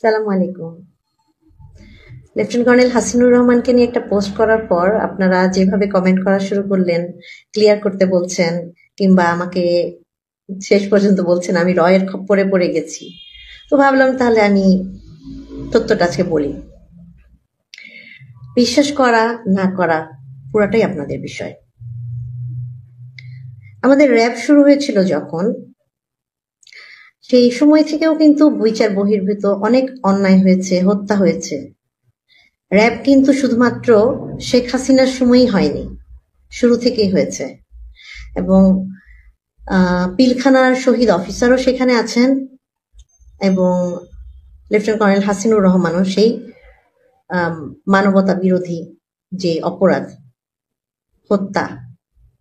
সালামু আলাইকুম। Lieutenant colonel Hasinur রহমানকে নিয়ে একটা পোস্ট করার পর আপনারা যেভাবে কমেন্ট করা শুরু করলেন, ক্লিয়ার করতে বলছেন, কিংবা আমাকে শেষ পর্যন্ত বলছেন আমি রয়ের খপ্পরে পড়ে গেছি। তো ভাবলাম তাহলে আমি তথ্যটা আজকে বলি। বিশ্বাস করা না করা পুরাটাই আপনাদের বিষয়। আমাদের র্যাব শুরু হয়েছিল যখন, সেই সময় থেকেও কিন্তু বিচার বহির্ভূত অনেক অন্যায় হয়েছে, হত্যা হয়েছে। র্যাব কিন্তু শুধুমাত্র শেখ হাসিনার সময়ই হয়নি, শুরু থেকেই হয়েছে। এবং পিলখানার শহীদ অফিসারও সেখানে আছেন, এবং লেফটেন্যান্ট কর্নেল হাসিনুর রহমানও সেই মানবতা বিরোধী যে অপরাধ, হত্যা,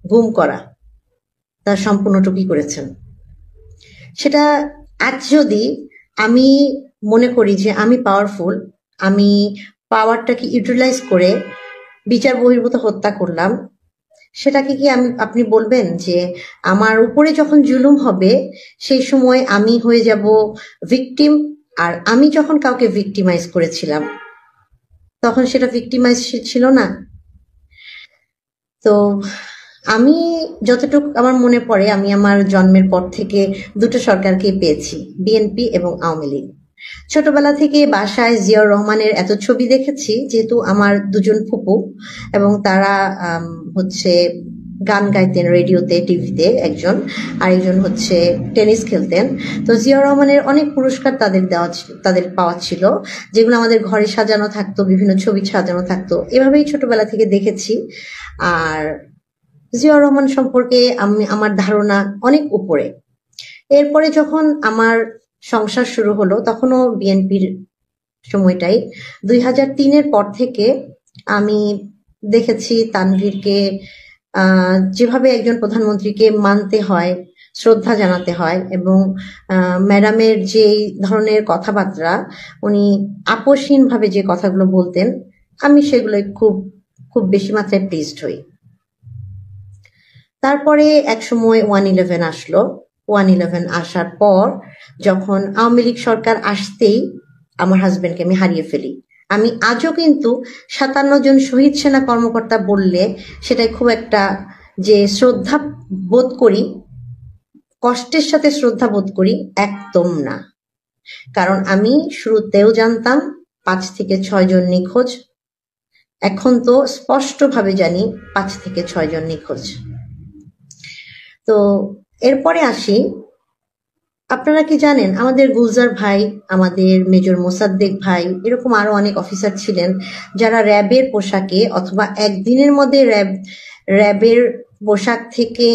গুম করা, তার সম্পূর্ণটুকুই করেছেন। সেটা আজ যদি আমি মনে করি যে আমি পাওয়ারফুল, আমি পাওয়ারটাকে ইউটিলাইজ করে বিচার বহির্ভূত হত্যা করলাম, সেটাকে কি আপনি বলবেন যে আমার উপরে যখন জুলুম হবে সেই সময় আমি হয়ে যাব ভিকটিম? আর আমি যখন কাউকে ভিকটিমাইজ করেছিলাম তখন সেটা ভিকটিমাইজ ছিল না। তো আমি যতটুকু আমার মনে পড়ে, আমি আমার জন্মের পর থেকে দুটো সরকারকে পেয়েছি, বিএনপি এবং আওয়ামী লীগ। ছোটবেলা থেকে বাসায় জিয়াউর রহমানের এত ছবি দেখেছি, যেহেতু আমার দুজন ফুপু, এবং তারা হচ্ছে গান গাইতেন রেডিওতে, টিভিতে একজন, আরেকজন হচ্ছে টেনিস খেলতেন। তো জিয়াউর রহমানের অনেক পুরস্কার তাদের পাওয়া ছিল, যেগুলো আমাদের ঘরে সাজানো থাকতো, বিভিন্ন ছবি সাজানো থাকতো। এভাবেই ছোটবেলা থেকে দেখেছি। আর জিয়াউর রহমান সম্পর্কে আমার ধারণা অনেক উপরে। এরপরে যখন আমার সংসার শুরু হলো, তখনও বিএনপির সময়টাই, 2003-এর পর থেকে আমি দেখেছি তানভীরকে যেভাবে একজন প্রধানমন্ত্রীকে মানতে হয়, শ্রদ্ধা জানাতে হয়, এবং ম্যাডামের যে ধরনের কথাবার্তা, উনি আপোষহীনভাবে যে কথাগুলো বলতেন, আমি সেগুলো খুব খুব বেশি মাত্রায় প্লিজড হই। তারপরে একসময় 111 আসলো। 111 আসার পর যখন আওয়ামী লীগ সরকার আসতেই আমার হাজবেন্ডকে আমি হারিয়ে ফেলি। আমি আজও কিন্তু 57 জন শহীদ সেনা কর্মকর্তা বললে সেটাই খুব একটা যে শ্রদ্ধা বোধ করি, কষ্টের সাথে শ্রদ্ধা বোধ করি, একদম না। কারণ আমি শুরুতেও জানতাম 5 থেকে 6 জন নিখোঁজ, এখন তো স্পষ্টভাবে জানি 5 থেকে 6 জন নিখোঁজ। তো এরপরে আসি, আপনারা কি জানেন আমাদের গুলজার ভাই, আমাদের মেজর মোসাদ্দেক ভাই, এরকম আরো অনেক অফিসার ছিলেন যারা র্যাবের পোশাকে অথবা একদিনের মধ্যে র্যাবের পোশাক থেকে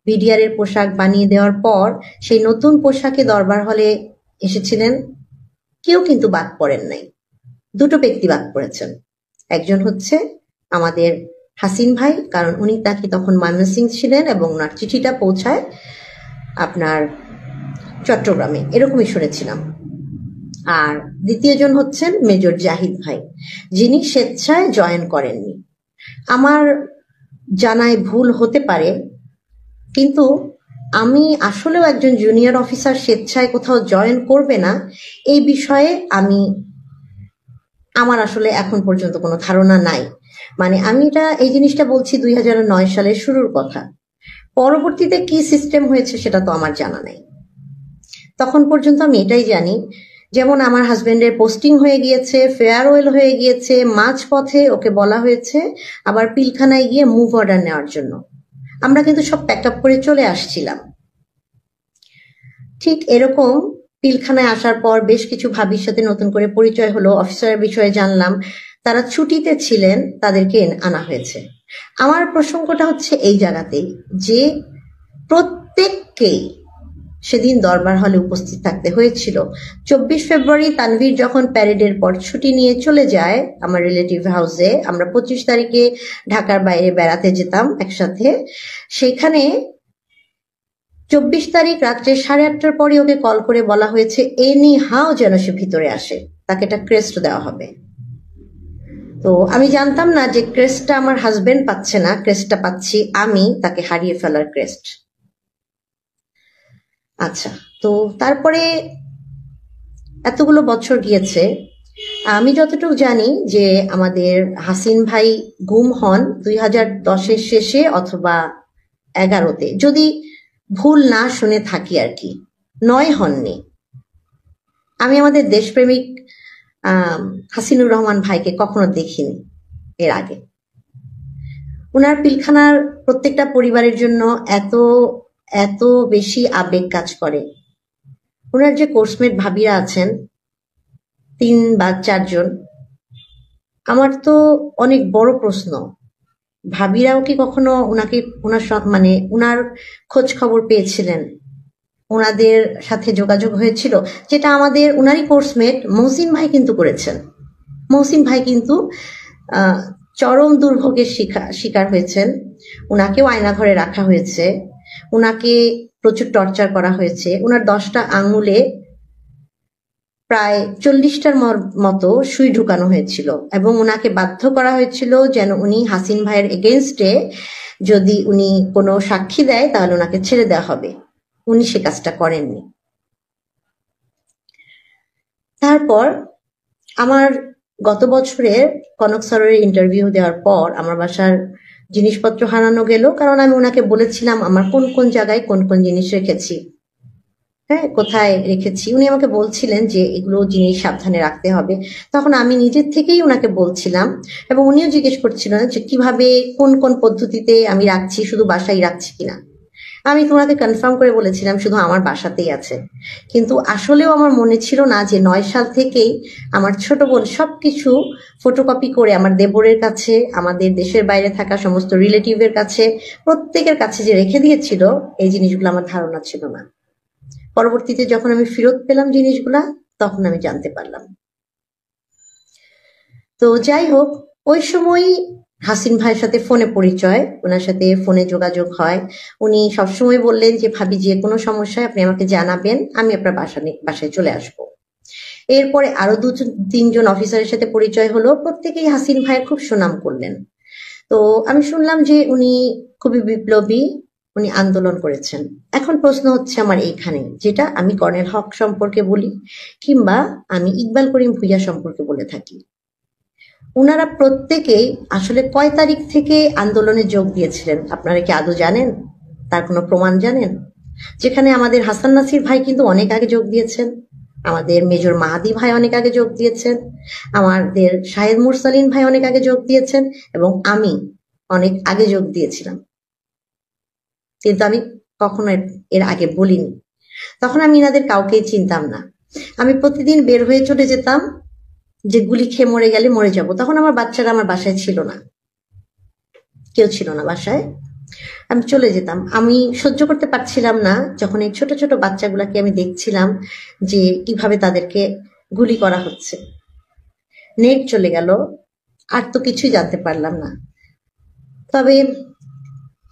বিডিআর এর পোশাক বানিয়ে দেওয়ার পর সেই নতুন পোশাকে দরবার হলে এসেছিলেন। কেউ কিন্তু বাদ পড়েন নাই। দুটো ব্যক্তি বাদ পড়েছেন। একজন হচ্ছে আমাদের হাসিন ভাই, কারণ উনি তাকে তখন ময়মনসিংহ ছিলেন এবং ওনার চিঠিটা পৌঁছায় আপনার চট্টগ্রামে, এরকমই শুনেছিলাম। আর দ্বিতীয়জন হচ্ছেন মেজর জাহিদ ভাই, যিনি স্বেচ্ছায় জয়েন করেননি। আমার জানায় ভুল হতে পারে, কিন্তু আমি আসলেও একজন জুনিয়র অফিসার স্বেচ্ছায় কোথাও জয়েন করবে না এই বিষয়ে আমার আসলে এখন পর্যন্ত কোনো ধারণা নাই। মানে আমি এই জিনিসটা বলছি 2009 সালের শুরুর কথা। পরবর্তীতে কি সিস্টেম হয়েছে সেটা তো আমার জানা নাই। তখন পর্যন্ত আমি এটাই জানি, যেমন আমার হাজবেন্ডের পোস্টিং হয়ে গিয়েছে, ফেয়ারওয়েল হয়ে গিয়েছে, মাঝপথে ওকে বলা হয়েছে আবার পিলখানায় গিয়ে মুভ অর্ডার নেওয়ার জন্য। আমরা কিন্তু সব প্যাক আপ করে চলে আসছিলাম। ঠিক এরকম পিলখানায় আসার পর বেশ কিছু ভাবির সাথে নতুন করে পরিচয় হলো, অফিসারের বিষয়ে জানলাম, তারা ছুটিতে ছিলেন, তাদেরকে আনা হয়েছে। আমার প্রসঙ্গটা হচ্ছে এই জায়গাতেই যে প্রত্যেককেই সেদিন দরবার হলে উপস্থিত থাকতে হয়েছিল। 24 ফেব্রুয়ারি তানভীর যখন প্যারেডের পর ছুটি নিয়ে চলে যায় আমার রিলেটিভ হাউসে, আমরা 25 তারিখে ঢাকার বাইরে বেড়াতে যেতাম একসাথে, সেখানে 24 তারিখ রাত্রে 8:30টার পরে ওকে কল করে বলা হয়েছে এনি হাও যেন সে ভিতরে আসে, তাকে একটা ক্রেস্ট দেওয়া হবে। তো আমি জানতাম না যে ক্রেস্টটা আমার হাজবেন্ড পাচ্ছে না, ক্রেস্টটা পাচ্ছি আমি, তাকে হারিয়ে ফেলার ক্রেস্ট। আচ্ছা, তো তারপরে এতগুলো বছর গিয়েছে। আমি যতটুকু জানি যে আমাদের হাসিন ভাই গুম হন 2010-এর শেষে অথবা 11-তে, যদি ভুল না শুনে থাকি আর কি। 9 হননি। আমি আমাদের দেশপ্রেমিক হাসিনুর রহমান ভাইকে কখনো দেখিনি এর আগে। উনার পিলখানার প্রত্যেকটা পরিবারের জন্য এত এত বেশি আবেগ কাজ করে। উনার যে কোর্সমেট ভাবিরা আছেন 3 বা 4 জন, আমার তো অনেক বড় প্রশ্ন, ভাবিরাও কি কখনো উনাকে মানে উনার খোঁজ খবর পেয়েছিলেন? ওনাদের সাথে যোগাযোগ হয়েছিল? যেটা আমাদের উনারই কোর্সমেট মহসিন ভাই কিন্তু করেছেন। মহসিন ভাই কিন্তু চরম দুর্ভোগের শিকার হয়েছেন। উনাকেও আয়নাঘরে রাখা হয়েছে, উনাকে প্রচুর টর্চার করা হয়েছে। উনার 10টা আঙুলে প্রায় 40টার মতো সুই ঢুকানো হয়েছিল এবং উনাকে বাধ্য করা হয়েছিল যেন উনি হাসিন ভাইয়ের এগেনস্টে যদি উনি কোনো সাক্ষী দেয় তাহলে ওনাকে ছেড়ে দেওয়া হবে। উনি সে কাজটা করেননি। তারপর আমার গত বছরের কনক স্যারের ইন্টারভিউ দেওয়ার পর আমার বাসার জিনিসপত্র হারানো গেল, কারণ আমি ওনাকে বলেছিলাম আমার কোন কোন জায়গায় কোন কোন জিনিস রেখেছি, হ্যাঁ কোথায় রেখেছি। উনি আমাকে বলছিলেন যে এগুলো জিনিস সাবধানে রাখতে হবে। তখন আমি নিজের থেকেই ওনাকে বলছিলাম এবং উনিও জিজ্ঞেস করছিলেন যে কিভাবে কোন কোন পদ্ধতিতে আমি রাখছি, শুধু বাসায় রাখছি কিনা। আমি তোমাকে কনফার্ম করে বলেছিলাম শুধু আমার বাসাতেই আছে, কিন্তু আসলেও আমার মনে ছিল না যে 9 সাল থেকেই আমার ছোট বোন সবকিছু ফটোকপি করে আমার দেবরের কাছে, আমাদের দেশের বাইরে থাকা সমস্ত রিলেটিভের কাছে, প্রত্যেকের কাছে যে রেখে দিয়েছিল, এই জিনিসগুলো আমার ধারণা ছিল না। পরবর্তীতে যখন আমি ফেরত পেলাম জিনিসগুলা, তখন আমি জানতে পারলাম। তো যাই হোক, ওই সময় হাসিন ভাইয়ের সাথে ফোনে পরিচয়, ওনার সাথে ফোনে যোগাযোগ হয়। উনি সবসময় বললেন যে ভাবি যে কোনো সমস্যায় আপনি আমাকে জানাবেন, আমি আপনার বাসায় চলে আসব। এরপরে আরো 2-3 জন অফিসারের সাথে পরিচয় হলো, প্রত্যেকেই হাসিন ভাইয়ের খুব সুনাম করলেন। তো আমি শুনলাম যে উনি খুবই বিপ্লবী, উনি আন্দোলন করেছেন। এখন প্রশ্ন হচ্ছে আমার এইখানে, যেটা আমি কর্নেল হক সম্পর্কে বলি কিংবা আমি ইকবাল করিম ভুইয়া সম্পর্কে বলে থাকি, উনারা প্রত্যেকেই আসলে কয় তারিখ থেকে আন্দোলনে যোগ দিয়েছিলেন আপনারা কি আদৌ জানেন? তার কোনো প্রমাণ জানেন? যেখানে আমাদের হাসান নাসির ভাই কিন্তু অনেক আগে যোগ দিয়েছেন, আমাদের মেজর মাহাদি ভাই অনেক আগে যোগ দিয়েছেন, আমাদের শাহেদ মুরসালিন ভাই অনেক আগে যোগ দিয়েছেন এবং আমি অনেক আগে যোগ দিয়েছিলাম, কিন্তু আমি কখনো এর আগে বলিনি। তখন আমি এনাদের কাউকেই চিনতাম না। আমি প্রতিদিন বের হয়ে চলে যেতাম যে গুলি খেয়ে মরে গেলে মরে যাব। তখন আমার বাচ্চারা আমার বাসায় ছিল না, কেউ ছিল না বাসায়, আমি চলে যেতাম। আমি সহ্য করতে পারছিলাম না যখন এই ছোট ছোট বাচ্চাগুলাকে আমি দেখছিলাম যে কিভাবে তাদেরকে গুলি করা হচ্ছে। নেট চলে গেল, আর তো কিছুই জানতে পারলাম না। তবে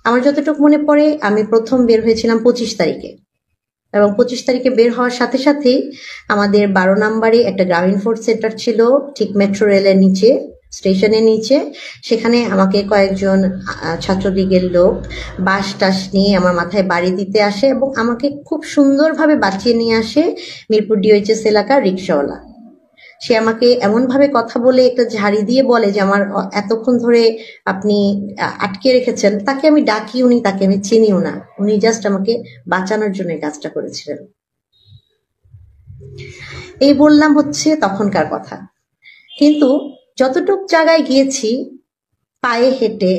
আমার যতটুকু মনে পড়ে, আমি প্রথম বের হয়েছিলাম 25 তারিখে, এবং 25 তারিখে বের হওয়ার সাথে সাথেই আমাদের 12 নম্বরে একটা গ্রামীণ ফোর্স সেন্টার ছিল, ঠিক মেট্রো রেলের নিচে, স্টেশনের নিচে। সেখানে আমাকে কয়েকজন ছাত্রলীগের লোক বাঁশ টাস নিয়ে আমার মাথায় বাড়ি দিতে আসে এবং আমাকে খুব সুন্দরভাবে বাঁচিয়ে নিয়ে আসে মিরপুর ডিওএইচএস এলাকার রিক্সাওয়ালা। সে আমাকে এমনভাবে কথা বলে একটা ঝাড়ি দিয়ে বলে যে আমার এতক্ষণ ধরে আপনি আটকে রেখেছেন। তাকে আমি ডাকি, উনি তাকে আমি চিনিও না, উনি জাস্ট আমাকে বাঁচানোর জন্য কাজটা করেছিলেন। এই বললাম হচ্ছে তখনকার কথা, কিন্তু যতটুক জায়গায় গিয়েছি, পায়ে হেঁটে,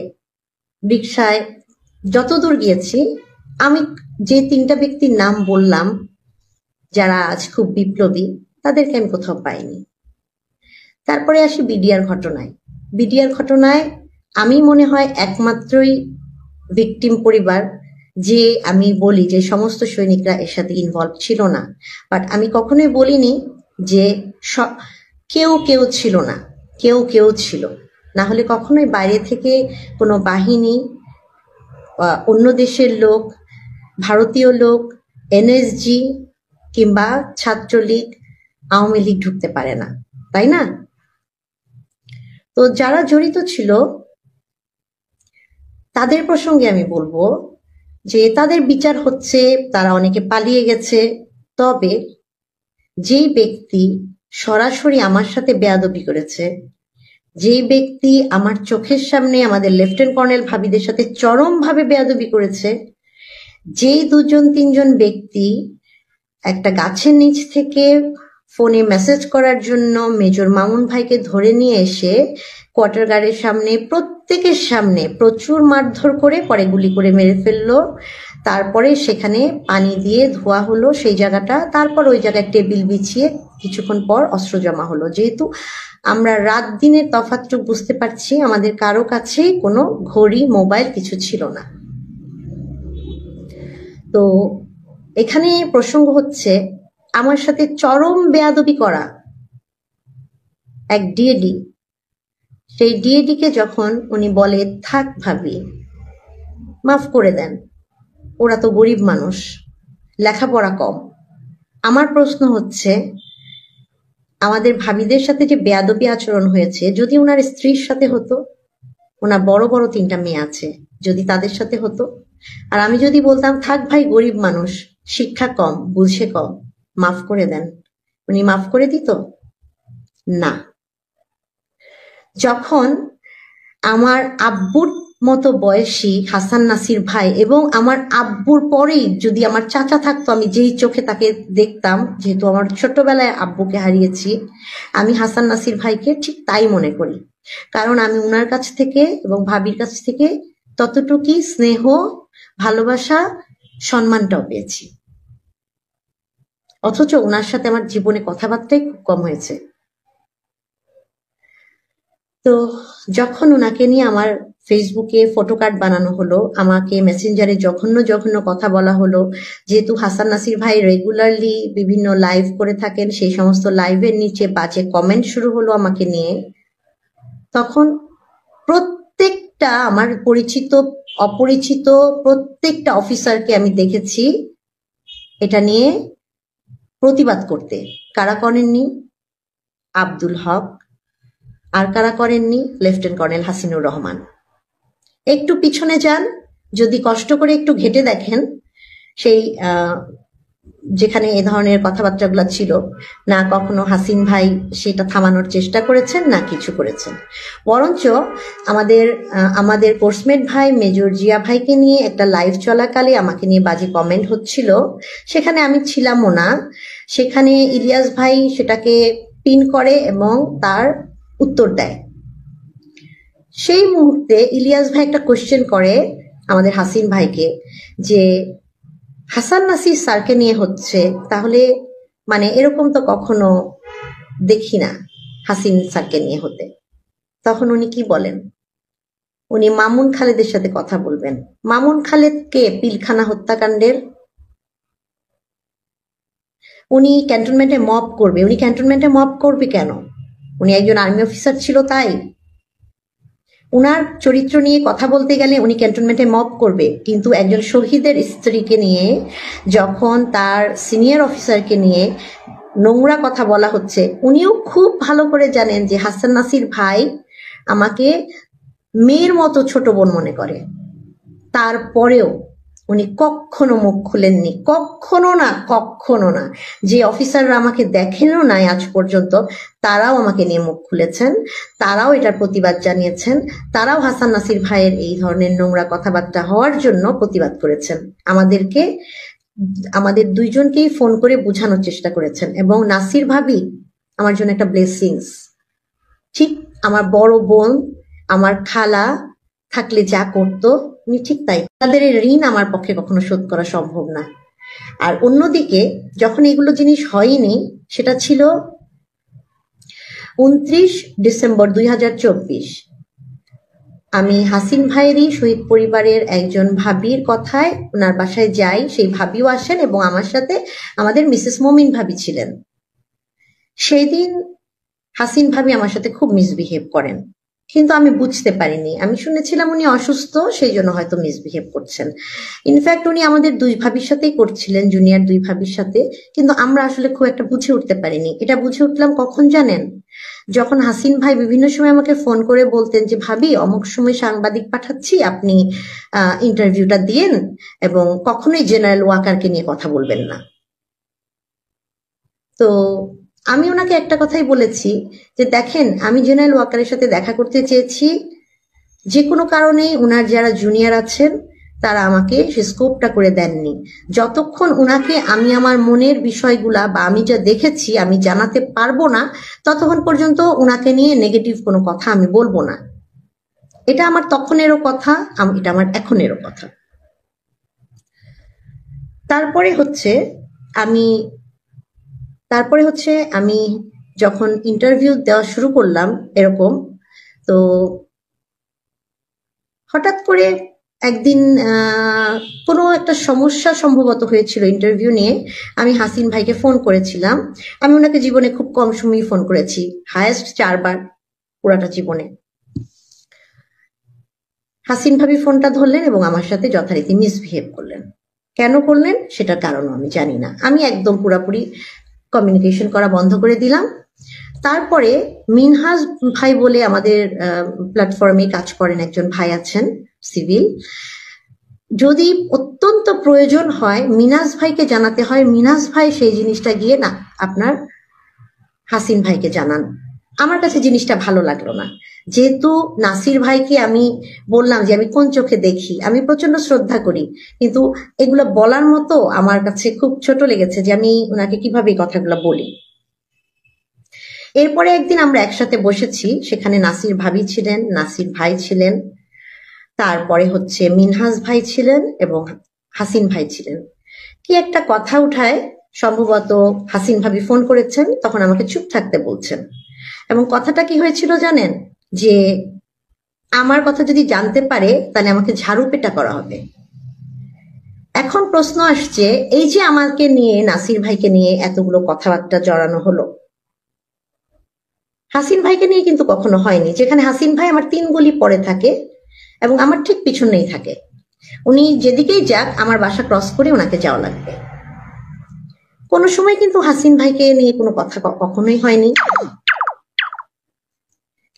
রিক্সায়, যতদূর গিয়েছি, আমি যে 3টা ব্যক্তির নাম বললাম যারা আজ খুব বিপ্লবী, তাদেরকে আমি কোথাও পাইনি। তারপরে আসি বিডিআর ঘটনায়। বিডিআর ঘটনায় আমি মনে হয় একমাত্রই ভিকটিম পরিবার যে আমি বলি যে সমস্ত সৈনিকরা এর সাথে ইনভলভ ছিল না, বাট আমি কখনোই বলিনি যে কেউ কেউ ছিল না, কেউ কেউ ছিল। না হলে কখনোই বাইরে থেকে কোনো বাহিনী, অন্য দেশের লোক, ভারতীয় লোক, এনএসজি কিংবা ছাত্রলীগ, আওয়ামী লীগ ঢুকতে পারে না, তাই না? তো যারা জড়িত ছিল তাদের প্রসঙ্গে আমি বলবো যে তাদের বিচার হচ্ছে, তারা অনেকে পালিয়ে গেছে। তবে যেই ব্যক্তি সরাসরি আমার সাথে বেয়াদবি করেছে, যেই ব্যক্তি আমার চোখের সামনে আমাদের লেফটেন্যান্ট কর্নেল ভাবিদের সাথে চরমভাবে বেয়াদবি করেছে, যেই দুজন তিনজন ব্যক্তি একটা গাছের নিচ থেকে ফোনে মেসেজ করার জন্য মেজর মামুন ভাইকে ধরে নিয়ে এসে কোয়ার্টার গার্ডের সামনে প্রত্যেকের সামনে প্রচুর মারধর করে পরে গুলি করে মেরে ফেললো। তারপরে সেখানে পানি দিয়ে ধোয়া হলো সেই জায়গাটা, তারপর ওই জায়গায় টেবিল বিছিয়ে কিছুক্ষণ পর অস্ত্র জমা হলো। যেহেতু আমরা রাত দিনের তফাৎটুকু বুঝতে পারছি, আমাদের কারো কাছেই কোনো ঘড়ি মোবাইল কিছু ছিল না। তো এখানে প্রসঙ্গ হচ্ছে আমার সাথে চরম বেয়াদবি করা এক ডিএডি, সেই ডিএডি কে যখন উনি বলে থাক ভাবি মাফ করে দেন, ওরা তো গরিব মানুষ, লেখাপড়া কম। আমার প্রশ্ন হচ্ছে আমাদের ভাবিদের সাথে যে বেয়াদবি আচরণ হয়েছে, যদি ওনার স্ত্রীর সাথে হতো, ওনার বড় বড় 3টা মেয়ে আছে, যদি তাদের সাথে হতো, আর আমি যদি বলতাম থাক ভাই গরিব মানুষ, শিক্ষা কম, বুঝে কম, মাফ করে দেন, উনি মাফ করে দিত না। যখন আমার আব্বুর মতো বয়সী হাসান নাসির ভাই এবং আমার আব্বুর পরেই যদি আমার চাচা থাকতো, আমি যেই চোখে তাকে দেখতাম, যেহেতু আমার ছোটবেলায় আব্বুকে হারিয়েছি, আমি হাসান নাসির ভাইকে ঠিক তাই মনে করি। কারণ আমি উনার কাছ থেকে এবং ভাবির কাছ থেকে ততটুকুই স্নেহ, ভালোবাসা, সম্মানটাও পেয়েছি। অথচ ওনার সাথে আমার জীবনে কথাবার্তাই খুব কম হয়েছে। তো যখন ওনাকে নিয়ে আমার ফেসবুকে ফটোকার্ড বানানো হলো, আমাকে মেসেঞ্জারে জঘন্য জঘন্য কথা বলা হলো, যেহেতু হাসান নাসির ভাই রেগুলারলি বিভিন্ন লাইভ করে থাকেন, সেই সমস্ত লাইভের নিচে বাজে কমেন্ট শুরু হলো আমাকে নিয়ে, তখন প্রত্যেকটা আমার পরিচিত অপরিচিত প্রত্যেকটা অফিসারকে আমি দেখেছি এটা নিয়ে প্রতিবাদ করতে। কারা করেননি? আব্দুল হক। আর কারা করেননি? Lieutenant colonel Hasinur Rahman. একটু পিছনে যান, যদি কষ্ট করে একটু ঘেটে দেখেন, সেই যেখানে এ ধরনের কথাবার্তাগুলো ছিল না, কখনো হাসিন ভাই সেটা থামানোর চেষ্টা করেছেন না কিছু করেছেন। বরঞ্চ আমাদের কোর্সমেট ভাই মেজর জিয়া ভাইকে নিয়ে একটা লাইভ চলাকালে আমাকে নিয়ে বাজে কমেন্ট হচ্ছিল, সেখানে আমি ছিলামও না। সেখানে ইলিয়াস ভাই সেটাকে পিন করে এবং তার উত্তর দেয়। সেই মুহূর্তে ইলিয়াস ভাই একটা কোশ্চেন করে আমাদের হাসিন ভাইকে যে হাসান নাসির স্যারকে নিয়ে হচ্ছে, তাহলে মানে এরকম তো কখনো দেখি না হাসিন স্যারকে নিয়ে হতে। তখন উনি কি বলেন? উনি মামুন খালেদের সাথে কথা বলবেন। মামুন খালেদ কে? পিলখানা হত্যাকাণ্ডের। উনি ক্যান্টনমেন্টে মব করবে। উনি ক্যান্টনমেন্টে মব করবে কেন? উনি একজন আর্মি অফিসার ছিল তাই? উনার চরিত্র নিয়ে কথা বলতে গেলে উনি ক্যান্টনমেন্টে মব করবে, কিন্তু একজন শহীদের স্ত্রীকে নিয়ে যখন তার সিনিয়র অফিসারকে নিয়ে নোংরা কথা বলা হচ্ছে, উনিও খুব ভালো করে জানেন যে হাসান নাসির ভাই আমাকে মেয়ের মতো ছোট বোন মনে করে। তারপরেও উনি কখনো মুখ খুলেননি, কখনো না, কখনো না। যে অফিসাররা আমাকে দেখেনও নাই আজ পর্যন্ত, তারাও আমাকে নিয়ে মুখ খুলেছেন, তারাও এটার প্রতিবাদ জানিয়েছেন, তারাও হাসান নাসির ভাইয়ের এই ধরনের নোংরা কথাবার্তা হওয়ার জন্য প্রতিবাদ করেছেন। আমাদের দুইজনকেই ফোন করে বোঝানোর চেষ্টা করেছেন। এবং নাসির ভাবি আমার জন্য একটা ব্লেসিংস। ঠিক আমার বড় বোন, আমার খালা থাকলে যা করতো উনি ঠিক তাই। তাদের এই ঋণ আমার পক্ষে কখনো শোধ করা সম্ভব না। আর অন্যদিকে যখন এগুলো জিনিস হয়নি, সেটা ছিল 29 ডিসেম্বর 2024। আমি হাসিন ভাইয়েরই শহীদ পরিবারের একজন ভাবির কথায় ওনার বাসায় যাই, সেই ভাবিও আসেন এবং আমার সাথে আমাদের মিসেস মমিন ভাবি ছিলেন। সেই দিন হাসিন ভাবি আমার সাথে খুব মিসবিহেভ করেন, কিন্তু আমি বুঝতে পারিনি। আমি শুনেছিলাম উনি অসুস্থ, সেই জন্য হয়তো মিসবিহেভ করছেন। ইনফ্যাক্ট উনি আমাদের দুই ভাবির সাথেই করছিলেন, জুনিয়র দুই ভাবির সাথে, কিন্তু আমরা আসলে খুব একটা বুঝে উঠতে পারিনি। এটা বুঝে উঠলাম কখন জানেন? যখন হাসিন ভাই বিভিন্ন সময় আমাকে ফোন করে বলতেন যে ভাবি অমুক সময় সাংবাদিক পাঠাচ্ছি, আপনি ইন্টারভিউটা দিয়েন এবং কখনোই জেনারেল ওয়াকারকে নিয়ে কথা বলবেন না। তো আমি ওনাকে একটা কথাই বলেছি যে দেখেন, আমি জেনারেল ওয়াকারের সাথে দেখা করতে চেয়েছি, যে কোনো কারণে ওনার যারা জুনিয়র আছেন তারা আমাকে সে স্কোপটা করে দেননি। যতক্ষণ ওনাকে আমি আমার মনের বিষয়গুলা বা আমি যা দেখেছি আমি জানাতে পারবো না, ততক্ষণ পর্যন্ত ওনাকে নিয়ে নেগেটিভ কোনো কথা আমি বলবো না। এটা আমার তখনেরও কথা, এটা আমার এখনেরও কথা। তারপরে হচ্ছে আমি যখন ইন্টারভিউ দেওয়া শুরু করলাম এরকম, তো হঠাৎ করে একদিন কোনো একটা সমস্যা সম্ভবত হয়েছিল ইন্টারভিউ নিয়ে, আমি হাসিন ভাইকে ফোন করেছিলাম। আমি ওনাকে জীবনে খুব কম সময় ফোন করেছি, হায়েস্ট 4 বার পুরাটা জীবনে। হাসিন ভাবি ফোনটা ধরলেন এবং আমার সাথে যথারীতি মিসবিহেভ করলেন। কেন করলেন সেটার কারণও আমি জানি না। আমি একদম পুরাপুরি কমিউনিকেশন করা বন্ধ করে দিলাম। তারপরে মিনহাজ ভাই বলে আমাদের প্ল্যাটফর্মে কাজ করেন একজন ভাই আছেন সিভিল, যদি অত্যন্ত প্রয়োজন হয় মিনাজ ভাইকে জানাতে হয়, মিনাজ ভাই সেই জিনিসটা গিয়ে না আপনার হাসিন ভাইকে জানান। আমার কাছে জিনিসটা ভালো লাগলো না, যেহেতু নাসির ভাইকে আমি বললাম যে আমি কোন চোখে দেখি, আমি প্রচন্ড শ্রদ্ধা করি, কিন্তু এগুলো বলার মতো আমার কাছে খুব ছোট লেগেছে যে আমি ওনাকে কিভাবে এই কথাগুলো বলি। এরপরে একদিন আমরা একসাথে বসেছি, সেখানে নাসির ভাবি ছিলেন, নাসির ভাই ছিলেন, তারপরে হচ্ছে মিনহাজ ভাই ছিলেন এবং হাসিন ভাই ছিলেন। কি একটা কথা উঠায়, সম্ভবত হাসিন ভাবি ফোন করেছেন, তখন আমাকে চুপ থাকতে বলছেন। এবং কথাটা কি হয়েছিল জানেন, যে আমার কথা যদি জানতে পারে তাহলে আমাকে ঝাড়ু পেটা করা হবে। এখন প্রশ্ন আসছে, এই যে আমাকে নিয়ে নাসির ভাইকে নিয়ে এতগুলো কথাবার্তা জড়ানো হলো, হাসিন ভাইকে নিয়ে কিন্তু কখনো হয়নি। যেখানে হাসিন ভাই আমার 3 গলি পরে থাকে এবং আমার ঠিক পিছনেই থাকে, উনি যেদিকেই যাক আমার বাসা ক্রস করে ওনাকে যাওয়া লাগবে। কোনো সময় কিন্তু হাসিন ভাইকে নিয়ে কোনো কথা কখনোই হয়নি।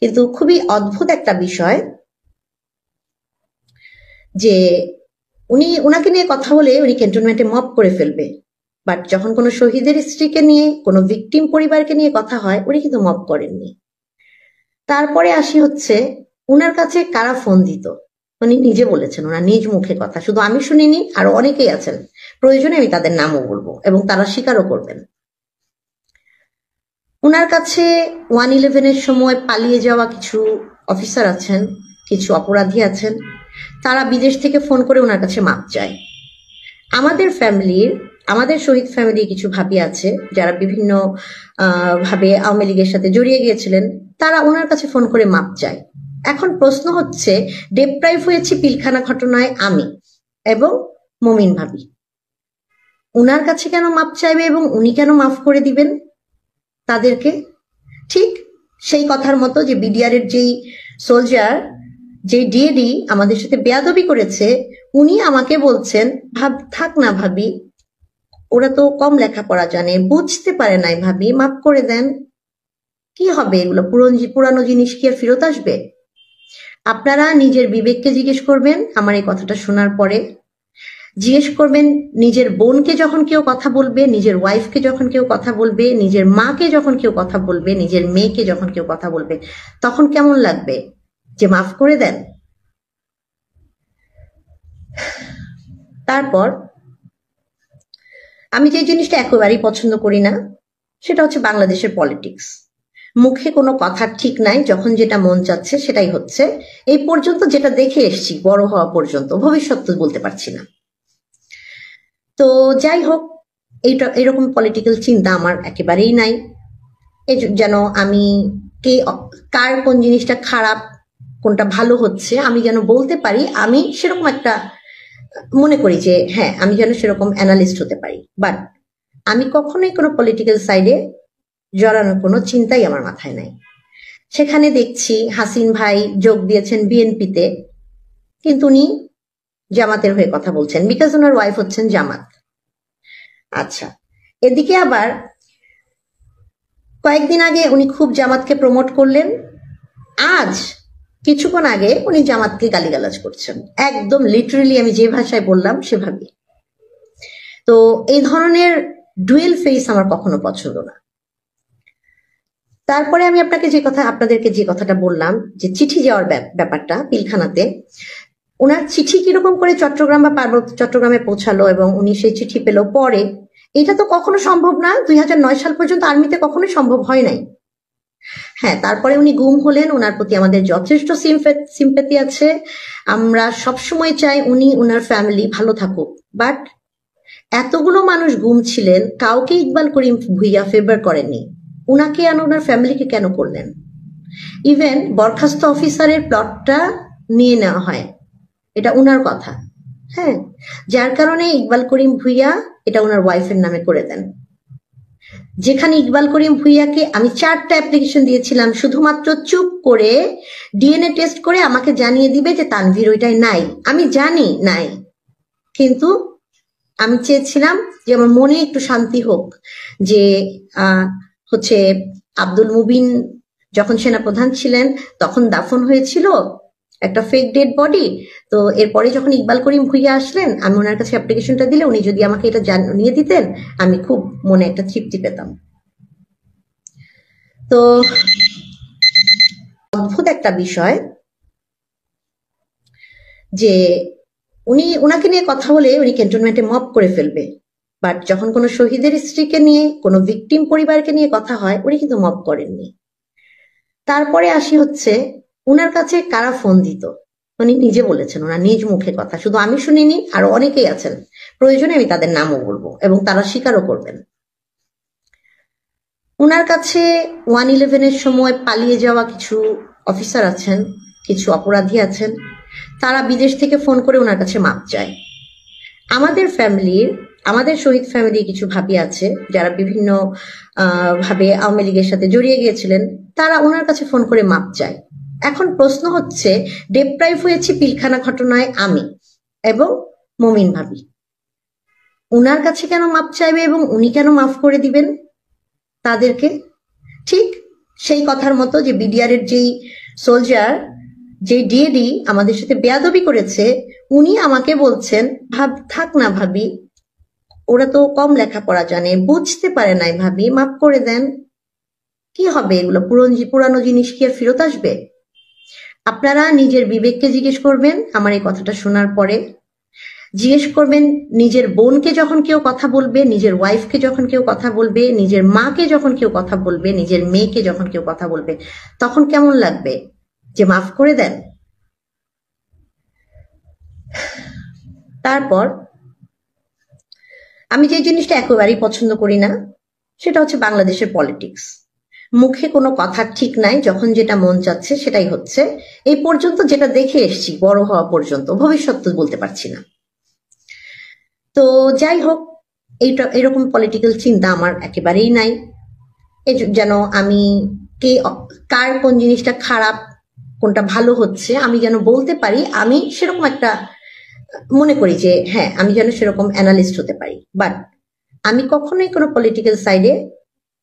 কিন্তু খুবই অদ্ভুত একটা বিষয় যে ওনাকে নিয়ে কথা বলে উনি ক্যান্টনমেন্টে মব করে ফেলবে, বাট যখন কোনো শহীদের স্ত্রীকে নিয়ে, কোনো ভিকটিম পরিবারকে নিয়ে কথা হয়, উনি কিন্তু মব করেননি। তারপরে আসি হচ্ছে উনার কাছে কারা ফোন দিত, উনি নিজে বলেছেন, ওনার নিজ মুখে কথা, শুধু আমি শুনিনি, আরো অনেকেই আছেন, প্রয়োজনে আমি তাদের নামও বলবো এবং তারা স্বীকারও করবেন। উনার কাছে 1/11-এর সময় পালিয়ে যাওয়া কিছু অফিসার আছেন, কিছু অপরাধী আছেন, তারা বিদেশ থেকে ফোন করে ওনার কাছে মাপ চায়। আমাদের শহীদ ফ্যামিলির কিছু ভাবি আছে যারা বিভিন্ন ভাবে আওয়ামী লীগের সাথে জড়িয়ে গিয়েছিলেন, তারা ওনার কাছে ফোন করে মাপ চায়। এখন প্রশ্ন হচ্ছে, ডেপ্রাইভ হয়েছি পিলখানা ঘটনায় আমি এবং মমিন ভাবি, উনার কাছে কেন মাপ চাইবে এবং উনি কেন মাফ করে দিবেন তাদেরকে? ঠিক সেই কথার মতো যে বিডিআর এর যেই সোলজার, যে ডিএডি আমাদের সাথে বেয়াদবি করেছে, উনি আমাকে বলছেন, থাক না ভাবি, ওরা তো কম লেখাপড়া জানে, বুঝতে পারে নাই ভাবি, মাফ করে দেন। কি হবে এগুলো, পুরানো জিনিস কি আর ফেরত আসবে? আপনারা নিজের বিবেককে জিজ্ঞেস করবেন আমার এই কথাটা শোনার পরে, জিজ্ঞেস করবেন নিজের বোনকে যখন কেউ কথা বলবে, নিজের ওয়াইফকে যখন কেউ কথা বলবে, নিজের মাকে যখন কেউ কথা বলবে, নিজের মেয়েকে যখন কেউ কথা বলবে, তখন কেমন লাগবে যে মাফ করে দেন। তারপর আমি যে জিনিসটা একেবারেই পছন্দ করি না সেটা হচ্ছে বাংলাদেশের পলিটিক্স। মুখে কোনো কথা ঠিক নাই, যখন যেটা মন চাচ্ছে সেটাই হচ্ছে। এই পর্যন্ত যেটা দেখে এসছি বড় হওয়া পর্যন্ত, ভবিষ্যৎ তো বলতে পারছি না। তো যাই হোক, এরকম পলিটিক্যাল চিন্তা আমার একেবারেই নাই। যেন আমি কার কোন জিনিসটা খারাপ, কোনটা ভালো হচ্ছে আমি যেন বলতে পারি, আমি সেরকম একটা মনে করি যে হ্যাঁ আমি যেন সেরকম অ্যানালিস্ট হতে পারি। বাট আমি কখনোই কোনো পলিটিক্যাল সাইডে জড়ানোর কোনো চিন্তাই আমার মাথায় নাই। সেখানে দেখছি হাসিন ভাই যোগ দিয়েছেন বিএনপিতে, কিন্তু উনি জামাতের হয়ে কথা বলছেন, বিকজ ওনার ওয়াইফ হচ্ছেন জামাত। আচ্ছা, এদিকে আবার কয়েকদিন আগে উনি খুব জামাতকে প্রমোট করলেন, আজ কিছুক্ষণ আগে উনি জামাতকে গালিগালাজ করছেন, একদম লিটারেলি আমি যে ভাষায় বললাম সেভাবে। তো এই ধরনের ডুয়েল ফেস আমার কখনো পছন্দ না। তারপরে আমি আপনাদেরকে যে কথাটা বললাম যে চিঠি যাওয়ার ব্যাপারটা পিলখানাতে, ওনার চিঠি কিরকম করে চট্টগ্রাম বা পার্বত্য চট্টগ্রামে পৌঁছালো এবং উনি সেই চিঠি পেল পরে, এটা তো কখনো সম্ভব না। 2009 সাল পর্যন্ত আর্মিতে কখনোই সম্ভব হয় নাই। হ্যাঁ, তারপরে উনি গুম হলেন, ওনার প্রতি আমাদের যথেষ্ট সিম্প্যাথি আছে। আমরা সবসময় চাই উনি ওনার ফ্যামিলি ভালো থাকুক, বাট এতগুলো মানুষ গুম ছিলেন, কাউকে ইকবাল করিম ভুইয়া ফেভার করেননি। উনাকে আর ওনার ফ্যামিলিকে কেন করলেন? ইভেন বরখাস্ত অফিসারের প্লটটা নিয়ে নেওয়া হয়, এটা উনার কথা। হ্যাঁ, যার কারণে ইকবাল করিম ভুইয়া এটা ওনার ওয়াইফের নামে করে দেন। যেখানে ইকবাল করিম ভুইয়াকে আমি 4টা অ্যাপ্লিকেশন দিয়েছিলাম, শুধুমাত্র চুপ করে ডিএনএ টেস্ট করে আমাকে জানিয়ে দিবে যে তানভীর ওইটাই নাই। আমি জানি নাই, কিন্তু আমি চেয়েছিলাম যে আমার মনে একটু শান্তি হোক, যে হচ্ছে আব্দুল মুবিন যখন সেনাপ্রধান ছিলেন তখন দাফন হয়েছিল একটা ফেক ডেড বডি। তো এরপরে যখন ইকবাল করিম ভুইয়া আসলেন, আমি ওনার কাছে অ্যাপ্লিকেশনটা দিলে উনি যদি আমাকে এটা জানিয়ে দিতেন, আমি খুব মনে একটা তৃপ্তি পেতাম। তো অদ্ভুত একটা বিষয় যে ওনাকে নিয়ে কথা বলে উনি ক্যান্টনমেন্টে মব করে ফেলবে, বাট যখন কোনো শহীদের স্ত্রীকে নিয়ে, কোনো ভিকটিম পরিবারকে নিয়ে কথা হয়, উনি কিন্তু মব করেননি। তারপরে আসি হচ্ছে উনার কাছে কারা ফোন দিত, উনি নিজে বলেছেন, ওনার নিজ মুখে কথা, শুধু আমি শুনিনি, আরো অনেকেই আছেন, প্রয়োজনে আমি তাদের নামও বলবো এবং তারা স্বীকারও করবেন। উনার কাছে 1/11-এর সময় পালিয়ে যাওয়া কিছু অফিসার আছেন, কিছু অপরাধী আছেন, তারা বিদেশ থেকে ফোন করে ওনার কাছে মাপ চায়। আমাদের শহীদ ফ্যামিলির কিছু ভাবি আছে যারা বিভিন্ন ভাবে আওয়ামী লীগের সাথে জড়িয়ে গিয়েছিলেন, তারা ওনার কাছে ফোন করে মাপ চায়। এখন প্রশ্ন হচ্ছে, ডেপ্রাইভ হয়েছি পিলখানা ঘটনায় আমি এবং মমিন ভাবি, উনার কাছে কেন মাপ চাইবে এবং উনি কেন মাফ করে দিবেন তাদেরকে? ঠিক সেই কথার মতো যে বিডিআর এর যেই সোলজার, যে ডিএডি আমাদের সাথে বেয়াদবি করেছে, উনি আমাকে বলছেন, থাক না ভাবি, ওরা তো কম লেখাপড়া জানে, বুঝতে পারে নাই ভাবি, মাফ করে দেন। কি হবে এগুলো? পুরানো জিনিস কি আর ফেরত আসবে? আপনারা নিজের বিবেককে জিজ্ঞেস করবেন আমার এই কথাটা শোনার পরে। জিজ্ঞেস করবেন নিজের বোনকে যখন কেউ কথা বলবে, নিজের ওয়াইফকে যখন কেউ কথা বলবে, নিজের মাকে যখন কেউ কথা বলবে, নিজের মেয়েকে যখন কেউ কথা বলবে, তখন কেমন লাগবে যে মাফ করে দেন? তারপর আমি যে জিনিসটা একেবারেই পছন্দ করি না, সেটা হচ্ছে বাংলাদেশের পলিটিক্স। মুখে কোনো কথা ঠিক নাই, যখন যেটা মন চাচ্ছে সেটাই হচ্ছে। এই পর্যন্ত যেটা দেখে এসছি, বড় হওয়া পর্যন্ত, ভবিষ্যৎ তো বলতে পারছি না। তো যাই হোক, এরকম পলিটিক্যাল চিন্তা আমার একেবারেই নাই। যেন আমি কার কোন জিনিসটা খারাপ, কোনটা ভালো হচ্ছে, আমি যেন বলতে পারি, আমি সেরকম একটা মনে করি যে হ্যাঁ, আমি যেন সেরকম অ্যানালিস্ট হতে পারি। বাট আমি কখনোই কোনো পলিটিক্যাল সাইডে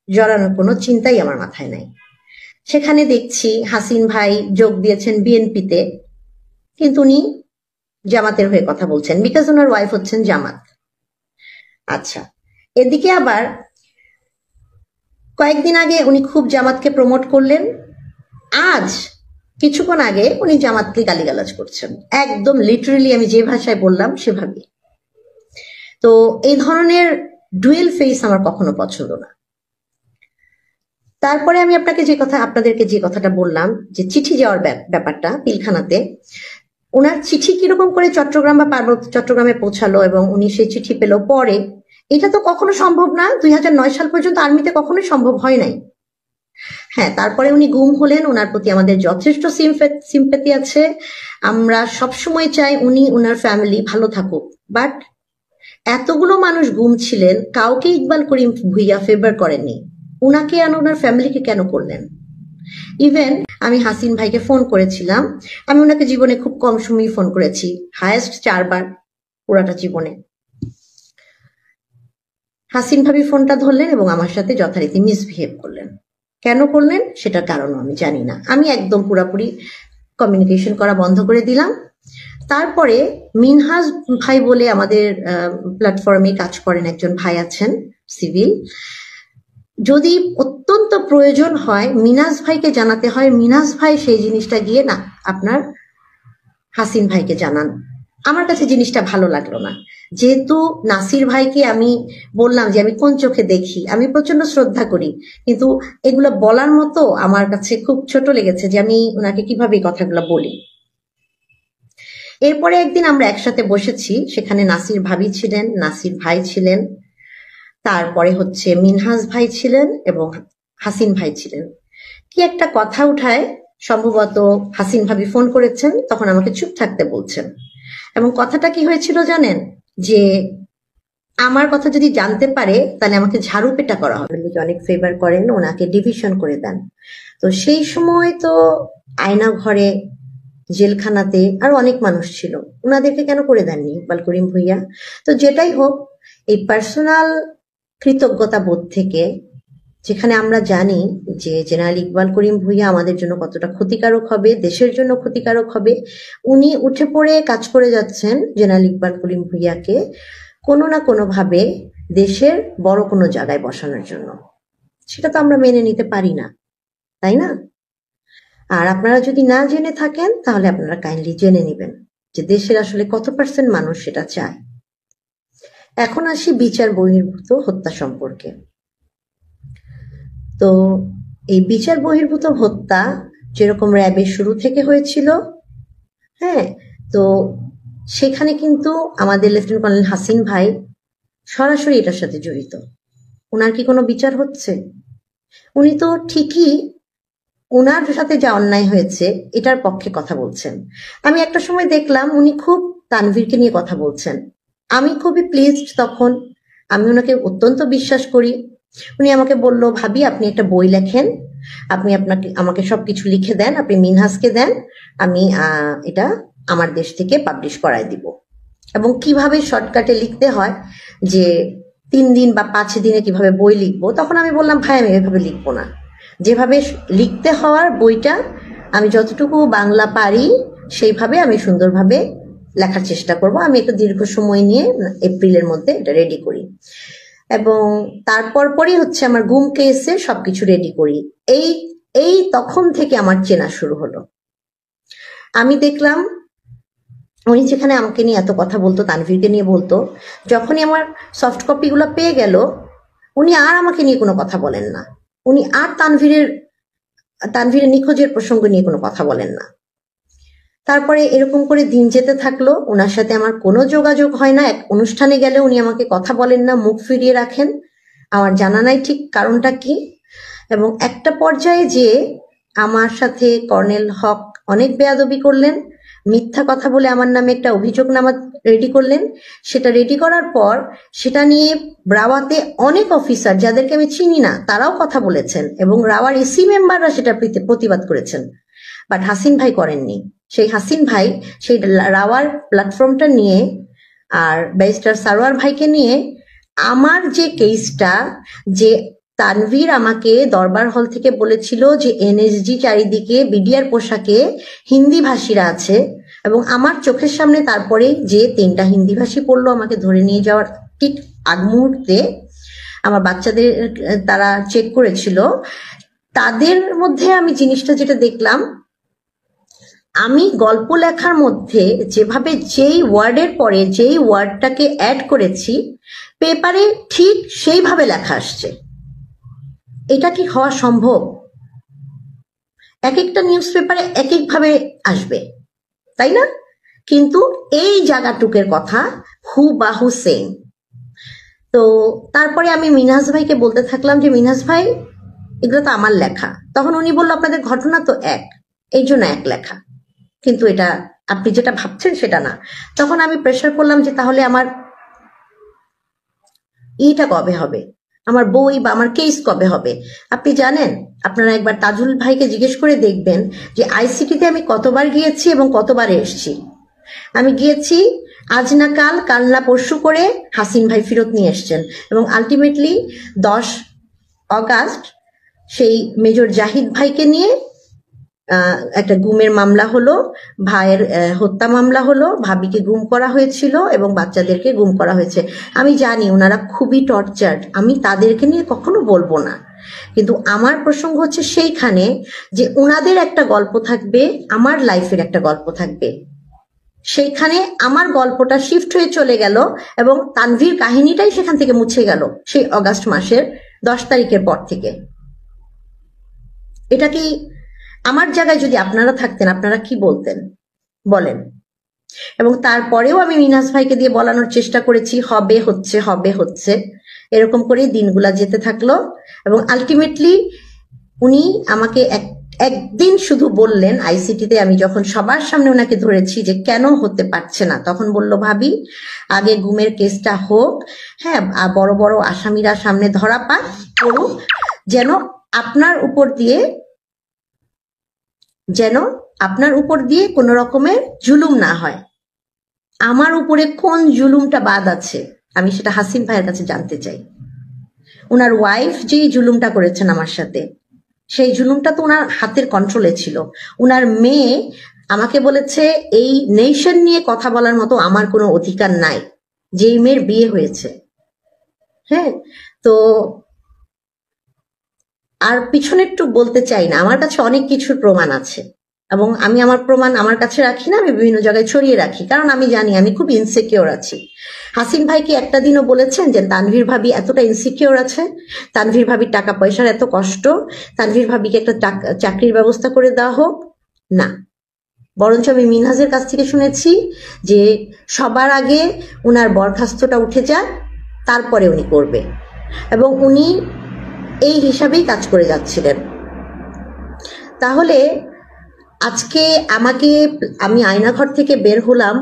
জড়ানোর কোনো চিন্তাই আমার মাথায় নাই। সেখানে দেখছি হাসিন ভাই যোগ দিয়েছেন বিএনপিতে, কিন্তু উনি জামাতের হয়ে কথা বলছেন, বিকজ ওনার ওয়াইফ হচ্ছেন জামাত। আচ্ছা, এদিকে আবার কয়েকদিন আগে উনি খুব জামাতকে প্রমোট করলেন, আজ কিছুক্ষণ আগে উনি জামাতকে গালিগালাজ করছেন, একদম লিটারেলি আমি যে ভাষায় বললাম সেভাবে। তো এই ধরনের ডুয়েল ফেস আমার কখনো পছন্দ না। তারপরে আমি আপনাদেরকে যে কথাটা বললাম যে চিঠি যাওয়ার ব্যাপারটা পিলখানাতে, ওনার চিঠি কিরকম করে চট্টগ্রাম বা পার্বত্য চট্টগ্রামে পৌঁছালো এবং উনি সেই চিঠি পেল পরে, এটা তো কখনো সম্ভব না। 2009 সাল পর্যন্ত আর্মিতে কখনোই সম্ভব হয় নাই। হ্যাঁ, তারপরে উনি গুম হলেন, ওনার প্রতি আমাদের যথেষ্ট সিম্প্যাথি আছে। আমরা সবসময় চাই উনি ওনার ফ্যামিলি ভালো থাকুক, বাট এতগুলো মানুষ গুম ছিলেন, কাউকে ইকবাল করিম ভুইয়া ফেভার করেননি। উনাকে আর ওনার ফ্যামিলিকে কেন করলেন? ইভেন আমি হাসিন ভাইকে ফোন করেছিলাম, আমি ওনাকে জীবনে খুব কম সময় ফোন করেছি, হায়েস্ট 4 বার পুরাটা জীবনে। হাসিন ভাবি ফোনটা ধরলেন এবং আমার সাথে যথারীতি মিসবিহেভ করলেন। কেন করলেন সেটার কারণও আমি জানি না। আমি একদম পুরাপুরি কমিউনিকেশন করা বন্ধ করে দিলাম। তারপরে মিনহাজ ভাই বলে আমাদের প্ল্যাটফর্মে কাজ করেন একজন ভাই আছেন, সিভিল। যদি অত্যন্ত প্রয়োজন হয় মিনাজ ভাইকে জানাতে হয়, মিনাজ ভাই সেই জিনিসটা গিয়ে না আপনার হাসিন ভাইকে জানান। আমার কাছে জিনিসটা ভালো লাগলো না, যেহেতু নাসির ভাইকে আমি বললাম যে আমি কোন চোখে দেখি, আমি প্রচন্ড শ্রদ্ধা করি, কিন্তু এগুলো বলার মতো আমার কাছে খুব ছোট লেগেছে যে আমি ওনাকে কিভাবে এই কথাগুলো বলি। এরপরে একদিন আমরা একসাথে বসেছি, সেখানে নাসির ভাবি ছিলেন, নাসির ভাই ছিলেন, তারপরে হচ্ছে মিনহাজ ভাই ছিলেন এবং হাসিন ভাই ছিলেন। কি একটা কথা উঠায়, সম্ভবত হাসিন ভাবি ফোন করেছেন, তখন আমাকে চুপ থাকতে বলছেন। এবং কথাটা কি হয়েছিল জানেন, যে আমার কথা যদি জানতে পারে তাহলে আমাকে ঝাড়ু পেটা করা হবে, অনেক ফেভার করেন, ওনাকে ডিভিশন করে দেন। তো সেই সময় তো আয়না ঘরে, জেলখানাতে আরো অনেক মানুষ ছিল, ওনাদেরকে কেন করে দেননি ইকবাল করিম ভুইয়া? তো যেটাই হোক, এই পার্সোনাল কৃতজ্ঞতা বোধ থেকে, যেখানে আমরা জানি যে জেনারেল ইকবাল করিম ভুইয়া আমাদের জন্য কতটা ক্ষতিকারক হবে, দেশের জন্য ক্ষতিকারক হবে, উনি উঠে পড়ে কাজ করে যাচ্ছেন জেনারেল ইকবাল করিম ভুইয়াকে কোনো না কোনো ভাবে দেশের বড় কোনো জায়গায় বসানোর জন্য। সেটা তো আমরা মেনে নিতে পারি না, তাই না? আর আপনারা যদি না জেনে থাকেন তাহলে আপনারা কাইন্ডলি জেনে নেবেন যে দেশের আসলে কত % মানুষ সেটা চায়। এখন আসি বিচার বহির্ভূত হত্যা সম্পর্কে। তো এই বিচার বহির্ভূত হত্যা যেরকম র্যাবের শুরু থেকে হয়েছিল, হ্যাঁ, তো সেখানে কিন্তু আমাদের লেফটেন্যান্ট কর্নেল হাসিন ভাই সরাসরি এটার সাথে জড়িত। ওনার কি কোনো বিচার হচ্ছে? উনি তো ঠিকই ওনার সাথে যা অন্যায় হয়েছে এটার পক্ষে কথা বলছেন। আমি একটা সময় দেখলাম উনি খুব তানভীরকে নিয়ে কথা বলছেন, আমি খুবই প্লিজড তখন, আমি ওনাকে অত্যন্ত বিশ্বাস করি। উনি আমাকে বলল, ভাবি আপনি একটা বই লেখেন, আপনি আমাকে সবকিছু লিখে দেন, আপনি মিনহাজকে দেন, আমি এটা আমার দেশ থেকে পাবলিশ করাই দিব, এবং কিভাবে শর্টকাটে লিখতে হয়, যে 3 দিন বা 5 দিনে কিভাবে বই লিখবো। তখন আমি বললাম, ভাই আমি এভাবে লিখবো না, যেভাবে লিখতে হওয়ার বইটা আমি যতটুকু বাংলা পারি সেইভাবে আমি সুন্দরভাবে লেখার চেষ্টা করব। আমি একটু দীর্ঘ সময় নিয়ে এপ্রিলের মধ্যে এটা রেডি করি, এবং তারপর পরই হচ্ছে আমার গুম কেসে সবকিছু রেডি করি। এই তখন থেকে আমার চেনা শুরু হলো। আমি দেখলাম উনি যেখানে আমাকে নিয়ে এত কথা বলতো, তানভীরকে নিয়ে বলতো, যখনই আমার সফট কপিগুলো পেয়ে গেল উনি আর আমাকে নিয়ে কোনো কথা বলেন না, উনি আর তানভীরের নিখোঁজের প্রসঙ্গ নিয়ে কোনো কথা বলেন না। তারপরে এরকম করে দিন যেতে থাকলো, ওনার সাথে আমার কোনো যোগাযোগ হয় না। এক অনুষ্ঠানে গেলে উনি আমাকে কথা বলেন না, মুখ ফিরিয়ে রাখেন, আমার জানা নাই ঠিক কারণটা কি। এবং একটা পর্যায়ে যে আমার সাথে কর্নেল হক অনেক বেয়াদবি করলেন, মিথ্যা কথা বলে আমার নামে একটা অভিযোগনামা রেডি করলেন। সেটা রেডি করার পর সেটা নিয়ে রাওয়াতে অনেক অফিসার যাদেরকে আমি চিনি না তারাও কথা বলেছেন, এবং রাওয়ার এসি মেম্বাররা সেটা প্রতিবাদ করেছেন, বাট হাসিন ভাই করেননি। সেই হাসিন ভাই সেই রাওয়ার প্ল্যাটফর্মটা নিয়ে আর ব্যারিস্টার সারোয়ার ভাইকে নিয়ে আমার যে কেসটা, যে তানভীর আমাকে দরবার হল থেকে বলেছিল যে এনএসজি চারিদিকে বিডিআর পোশাকে হিন্দি ভাষীরা আছে, এবং আমার চোখের সামনে তারপরে যে 3টা হিন্দি ভাষী পড়লো আমাকে ধরে নিয়ে যাওয়ার ঠিক আগ মুহূর্তে আমার বাচ্চাদের তারা চেক করেছিল, তাদের মধ্যে আমি জিনিসটা যেটা দেখলাম, আমি গল্প লেখার মধ্যে যেভাবে যেই ওয়ার্ডের পরে যেই ওয়ার্ডটাকে অ্যাড করেছি পেপারে ঠিক সেইভাবে লেখা আসছে। এটা কি হওয়া সম্ভব? এক একটা নিউজ পেপারে এক একভাবে আসবে, তাই না? কিন্তু এই জায়গাটুকের কথা হুবাহু সেম। তো তারপরে আমি মিনহাজ ভাইকে বলতে থাকলাম যে মিনহাজ ভাই এগুলো তো আমার লেখা। তখন উনি বলল, আপনাদের ঘটনা তো এক, এই জন্য এক লেখা, কিন্তু এটা আপনি যেটা ভাবছেন সেটা না। তখন আমি প্রেশার করলাম যে তাহলে আমার ইটা কবে হবে, আমার বই বা আমার কেস কবে হবে? আপনি জানেন, আপনারা একবার তাজুল ভাইকে জিজ্ঞেস করে দেখবেন যে আইসিটিতে আমি কতবার গিয়েছি এবং কতবার এসেছি। আমি গিয়েছি আজ না কাল, কাল না পরশু করে হাসিন ভাই ফেরত নিয়ে এসছেন, এবং আলটিমেটলি 10 অগাস্ট সেই মেজর জাহিদ ভাইকে নিয়ে একটা গুমের মামলা হলো, ভাইয়ের হত্যা মামলা হলো, ভাবিকে গুম করা হয়েছিল এবং বাচ্চাদেরকে গুম করা হয়েছে। আমি জানি ওনারা খুবই টর্চার্ড, আমি তাদেরকে নিয়ে কখনো বলবো না, কিন্তু আমার প্রসঙ্গ হচ্ছে সেইখানে যে ওনাদের একটা গল্প থাকবে, আমার লাইফের একটা গল্প থাকবে। সেইখানে আমার গল্পটা শিফট হয়ে চলে গেল এবং তানভীর কাহিনীটাই সেখান থেকে মুছে গেল সেই অগাস্ট মাসের 10 তারিখের পর থেকে। এটা কি আমার জায়গায় যদি আপনারা থাকতেন আপনারা কি বলতেন বলেন? এবং তারপরেও আমি মিনহাজ ভাইকে দিয়ে বলানোর চেষ্টা করেছি হবে হচ্ছে, এরকম করে দিনগুলা যেতে থাকলো এবং আলটিমেটলি উনি আমাকে একদিন শুধু বললেন আইসিটিতে, আমি যখন সবার সামনে ওনাকে ধরেছি যে কেন হতে পারছে না, তখন বলল ভাবি আগে গুমের কেসটা হোক, হ্যাঁ বড় বড় আসামিরা সামনে ধরা পাক করুক, যেন আপনার উপর দিয়ে কোনো রকমের জুলুম না হয়। আমার উপরে কোন জুলুমটা বাদ আছে আমি সেটা হাসিন ভাইয়ের কাছে জানতে চাই। ওনার ওয়াইফ যেই জুলুমটা করেছেন আমার সাথে, সেই জুলুমটা তো ওনার হাতের কন্ট্রোলে ছিল। ওনার মেয়ে আমাকে বলেছে এই নেশন নিয়ে কথা বলার মতো আমার কোনো অধিকার নাই, যেই মেয়ের বিয়ে হয়েছে। হ্যাঁ, তো আর পিছনে একটু বলতে চাই না, আমার কাছে অনেক কিছুর প্রমাণ আছে এবং আমি আমার প্রমাণ আমার কাছে রাখি না, আমি বিভিন্ন জায়গায় ছড়িয়ে রাখি, কারণ আমি জানি আমি খুব ইনসিকিউর আছি। হাসিন ভাইকে একটা দিনও বলেছেন যে তানভীর ভাবি এতটা ইনসিকিউর আছে, তানভীর ভাবির টাকা পয়সার এত কষ্ট, তানভীর ভাবিকে একটা চাকরির ব্যবস্থা করে দেওয়া হোক? না, বরঞ্চ আমি মিনহাজের কাছ থেকে শুনেছি যে সবার আগে উনার বরখাস্তটা উঠে যাক, তারপরে উনি করবে, এবং উনি এই হিসাবেই কাজ করে যাচ্ছিলেন। তাহলে আজকে আমি আয়নাঘর থেকে বের হলাম,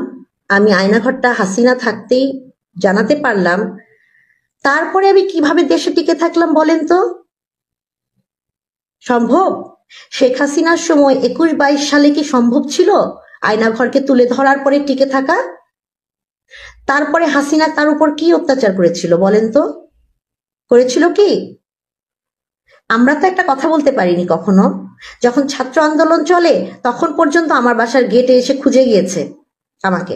আমি আয়নাঘরটা হাসিনা থাকতেই জানাতে পারলাম, তারপরে আমি কিভাবে দেশে টিকে থাকলাম বলেন তো? সম্ভব? শেখ হাসিনার সময় 21-22 সালে কি সম্ভব ছিল আয়নাঘরকে তুলে ধরার পরে টিকে থাকা? তারপরে হাসিনা তার উপর কি অত্যাচার করেছিল বলেন তো? করেছিল কি? আমরা তো একটা কথা বলতে পারিনি কখনো। যখন ছাত্র আন্দোলন চলে তখন পর্যন্ত আমার বাসার গেটে এসে খুঁজে গিয়েছে আমাকে।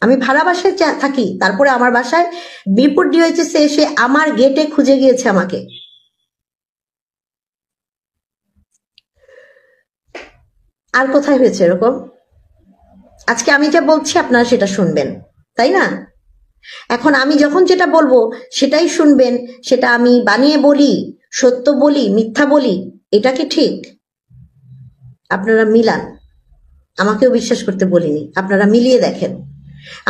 আমি ভাড়া বাসায় থাকি, তারপরে আমার বাসায় মিরপুর ডিওএইচএসে এসে আমার গেটে খুঁজে গিয়েছে আমাকে। আর কোথায় হয়েছে এরকম? আজকে আমি যা বলছি আপনারা সেটা শুনবেন, তাই না? এখন আমি যখন যেটা বলবো সেটাই শুনবেন, সেটা আমি বানিয়ে বলি, সত্য বলি, মিথ্যা বলি, এটা কি ঠিক? আপনারা মিলান, আমাকেও বিশ্বাস করতে বলিনি, আপনারা মিলিয়ে দেখেন।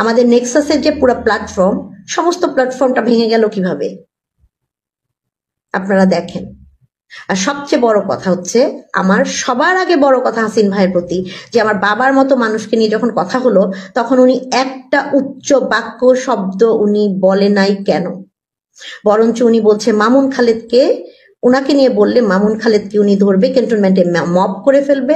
আমাদের নেক্সাসের যে পুরো প্ল্যাটফর্ম, সমস্ত প্ল্যাটফর্মটা ভেঙে গেল কিভাবে আপনারা দেখেন। আর সবচেয়ে বড় কথা হচ্ছে, আমার সবার আগে বড় কথা হাসিন ভাইয়ের প্রতি, যে আমার বাবার মতো মানুষকে নিয়ে যখন কথা হলো তখন উনি একটা উচ্চ বাক্য শব্দ উনি বলে নাই কেন? বরঞ্চ উনি বলছে মামুন খালেদকে, ওনাকে নিয়ে বললে মামুন খালেদকে উনি ধরবে, ক্যান্টনমেন্টে মব করে ফেলবে,